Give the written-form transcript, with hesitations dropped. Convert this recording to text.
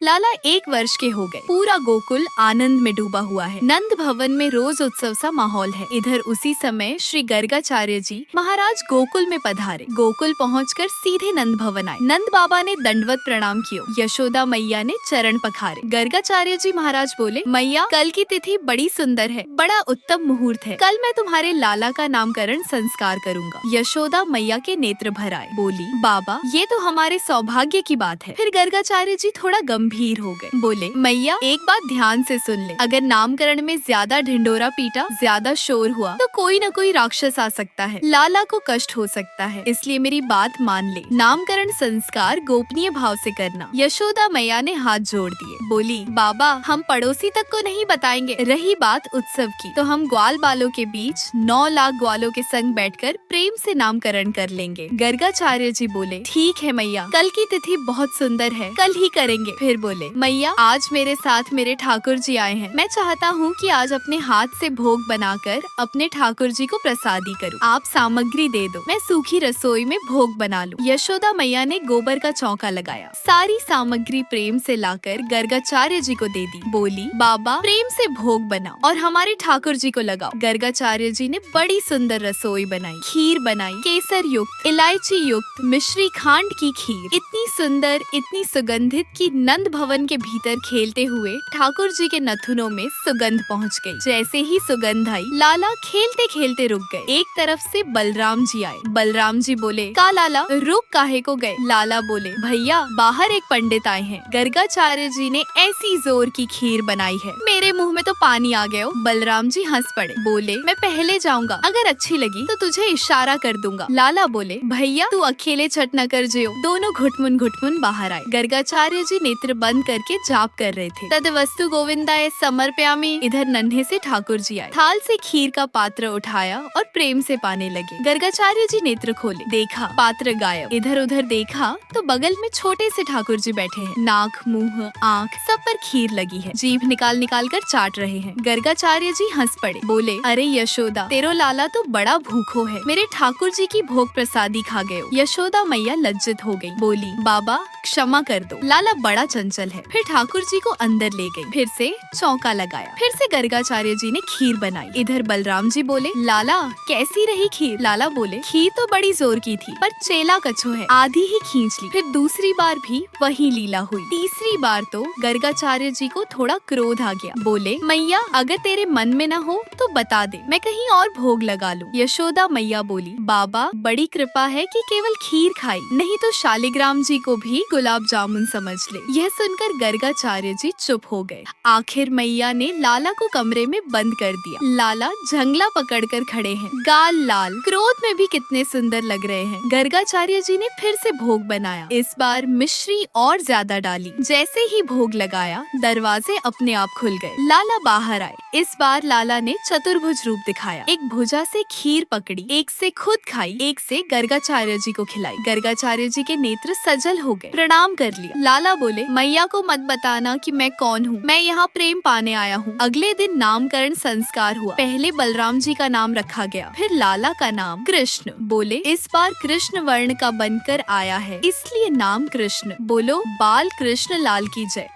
लाला 1 वर्ष के हो गए। पूरा गोकुल आनंद में डूबा हुआ है। नंद भवन में रोज उत्सव सा माहौल है। इधर उसी समय श्री गर्गाचार्य जी महाराज गोकुल में पधारे। गोकुल पहुंचकर सीधे नंद भवन आए। नंद बाबा ने दंडवत प्रणाम किया। यशोदा मैया ने चरण पखारे। गर्गाचार्य जी महाराज बोले, मैया कल की तिथि बड़ी सुंदर है, बड़ा उत्तम मुहूर्त है। कल मैं तुम्हारे लाला का नामकरण संस्कार करूंगा। यशोदा मैया के नेत्र भर आए। बोली, बाबा ये तो हमारे सौभाग्य की बात है। फिर गर्गाचार्य जी थोड़ा गंभीर हो गए। बोले, मैया एक बात ध्यान से सुन ले। अगर नामकरण में ज्यादा ढिंडोरा पीटा, ज्यादा शोर हुआ तो कोई न कोई राक्षस आ सकता है, लाला को कष्ट हो सकता है। इसलिए मेरी बात मान ले। नामकरण संस्कार गोपनीय भाव से करना। यशोदा मैया ने हाथ जोड़ दिए। बोली, बाबा हम पड़ोसी तक को नहीं बताएंगे। रही बात उत्सव की तो हम ग्वाल बालों के बीच 9 लाख ग्वालों के संग बैठकर प्रेम से नामकरण कर लेंगे। गर्गाचार्य जी बोले, ठीक है मैया, कल की तिथि बहुत सुंदर है, कल ही करेंगे। फिर बोले, मैया आज मेरे साथ मेरे ठाकुर जी आए हैं। मैं चाहता हूँ कि आज अपने हाथ से भोग बनाकर अपने ठाकुर जी को प्रसादी करूँ। आप सामग्री दे दो, मैं सूखी रसोई में भोग बना लूँ। यशोदा मैया ने गोबर का चौका लगाया। सारी सामग्री प्रेम से लाकर गर्गाचार्य जी को दे दी। बोली, बाबा प्रेम से भोग बनाओ और हमारे ठाकुर जी को लगाओ। गर्गाचार्य जी ने बड़ी सुंदर रसोई बनाई। खीर बनाई, केसर युक्त, इलायची युक्त, मिश्री खांड की खीर। इतनी सुंदर, इतनी सुगंधित कि नंद भवन के भीतर खेलते हुए ठाकुर जी के नथुनों में सुगंध पहुंच गई। जैसे ही सुगंध आई, लाला खेलते खेलते रुक गए। एक तरफ से बलराम जी आए। बलराम जी बोले, का लाला रुक काहे को गए? लाला बोले, भैया बाहर एक पंडित आए हैं। गर्गाचार्य जी ने ऐसी जोर की खीर बनाई है, मेरे मुंह में तो पानी आ गया। बलराम जी हंस पड़े। बोले, मैं पहले जाऊंगा, अगर अच्छी लगी तो तुझे इशारा कर दूंगा। लाला बोले, भैया तू अकेले छट न कर जियो। दोनों घुटमुन बाहर आए। गर्गाचार्य जी नेत्र बंद करके जाप कर रहे थे। तद वस्तु गोविंदाय समर्पयामि। इधर नन्हे से ठाकुर जी आए। थाल से खीर का पात्र उठाया और प्रेम से पाने लगे। गर्गाचार्य जी नेत्र खोले, देखा पात्र गायब। इधर उधर देखा तो बगल में छोटे से ठाकुर जी बैठे हैं। नाक, मुंह, आँख सब पर खीर लगी है। जीभ निकाल निकाल कर चाट रहे हैं। गर्गाचार्य जी हंस पड़े। बोले, अरे यशोदा तेरो लाला तो बड़ा भूखो है, मेरे ठाकुर जी की भोग प्रसादी खा गए। यशोदा मैया लज्जित हो गई। बोली, बाबा क्षमा कर दो, लाला बड़ा चंचल है। फिर ठाकुर जी को अंदर ले गई। फिर से चौका लगाया। फिर से गर्गाचार्य जी ने खीर बनाई। इधर बलराम जी बोले, लाला कैसी रही खीर? लाला बोले, खीर तो बड़ी जोर की थी, पर चेला कछो है, आधी ही खींच ली। फिर दूसरी बार भी वही लीला हुई। तीसरी बार तो गर्गाचार्य जी को थोड़ा क्रोध आ गया। बोले, मैया अगर तेरे मन में न हो तो बता दे, मैं कहीं और भोग लगा लूं। यशोदा मैया बोली, बाबा बड़ी कृपा है कि केवल खीर खाई, नहीं तो शालिग्राम जी को भी गुलाब जामुन समझ ले। यह सुनकर गर्गाचार्य जी चुप हो गए। आखिर मैया ने लाला को कमरे में बंद कर दिया। लाला जंगला पकड़कर खड़े हैं, गाल लाल, क्रोध में भी कितने सुंदर लग रहे हैं। गर्गाचार्य जी ने फिर से भोग बनाया। इस बार मिश्री और ज्यादा डाली। जैसे ही भोग लगाया, दरवाजे अपने आप खुल गए। लाला बाहर आए। इस बार लाला ने चतुर्भुज रूप दिखाया। एक भुजा से खीर पकड़ी, एक से खुद खाई, एक से गर्गाचार्य जी को खिलाई। गर्गाचार्य जी के नेत्र सजल हो गए। प्रणाम कर लिया। लाला बोले, मैया को मत बताना कि मैं कौन हूँ, मैं यहाँ प्रेम पाने आया हूँ। अगले दिन नामकरण संस्कार हुआ। पहले बलराम जी का नाम रखा गया, फिर लाला का नाम कृष्ण। बोले, इस बार कृष्ण वर्ण का बनकर आया है, इसलिए नाम कृष्ण। बोलो, बाल कृष्ण लाल की जय।